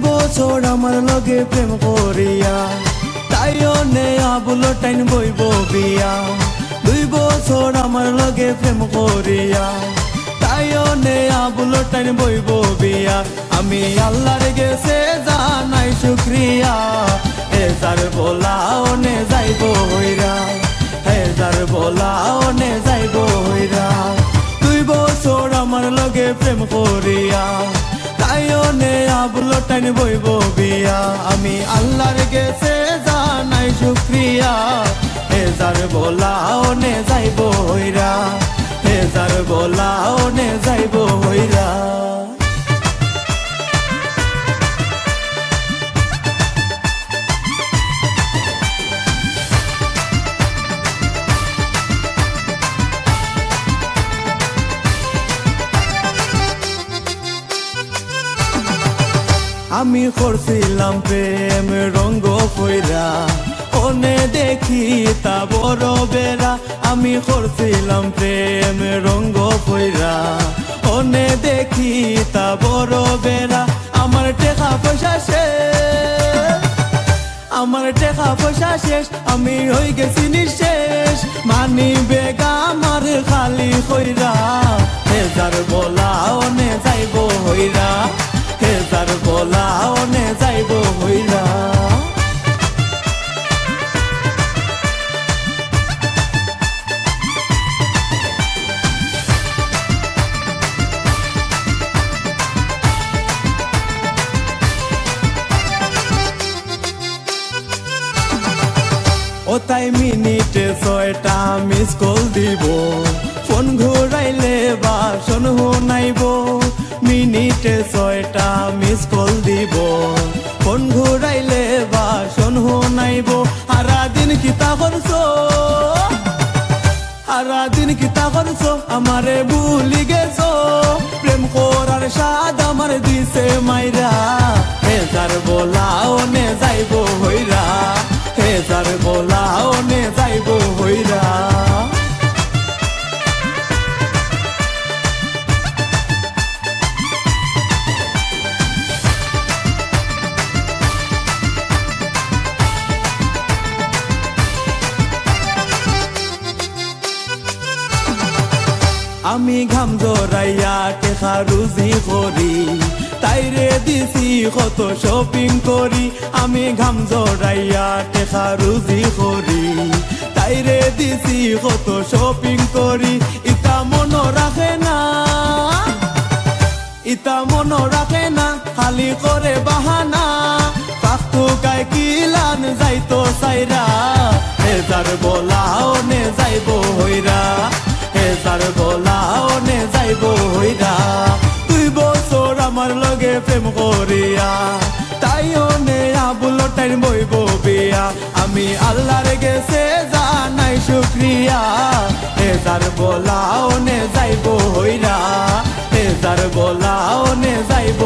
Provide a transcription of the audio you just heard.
বছর আমার লগে প্রেম করিয়া তাইও নেয়া বুলো টাইন বইব বিয়া 2 বছর আমার লগে প্রেম করিয়া তাইও নেয়া বুলো টাইন বইব বিয়া আমি আল্লাহর গেছে জানাই শুকরিয়া হে যার বলাও নে যাইব হইরা হে যার বলাও নে যাইব হইরা 2 বছর আমার লগে প্রেম করিয়া তাইও নেয়া বুলো টাইন বইব বিয়া আমি আল্লাহর গেছে জানাই শুকরিয়া হে যার বলাও নে যাইব হইরা হে যার বলাও নে যাইব হইরা আমি করছিলাম প্রেম রঙ্গ কইরা ওনে দেখি তা বড় বেড়া আমি করছিলাম প্রেম রঙ্গ কইরা ওনে দেখি তা বড় বেড়া আমার টাকা পয়সা শেষ আমার টাকা পয়সা শেষ আমি হই গেছি নিঃশেষ মানি বেগা আমার খালি কইরা হে যার বলাও নে যাইব হইরা হে যার বলাও নে যাইব হইরা ও তাই মিনিটে 6টা মিস কল দিব ফোন ঘুরাইলে বাসন শুনাইব মিনিটে 6টা মিস কল দিব ফোন ঘুরাইলে বাসন শুনাইব সারা দিন কিতা করছো সারা দিন কিতা করছো আমারে ভুলি গেছো প্রেম করার স্বাদ আমার দিছে মাইরা হে যার বলাও নে যাইব হইরা হে যার বলাও নে যাইব হইরা আমি ঘাম জড়াইয়া টেকা রুজি করি তাইরে দিছি কত শপিং করি আমি ঘাম জড়াইয়া টেকা রুজি করি তাইরে দিছি কত শপিং করি ইতা মনো রাখে না ইতা মনো রাখে না খালি করে বাহানা পাখতু গায় কিলান যাইতো সাইরা হে যার বলাও নে যাইব হইরা হে যার বলাও নে যাইব হইরা 2 বছর আমার লগে প্রেম করিয়া তাইও নে আবুলো টাইম বইব বিয়া আমি আল্লাহর গেছে জানাই শুকরিয়া হে যার বলাও নে যাইব হইরা হে যার বলাও নে যাইব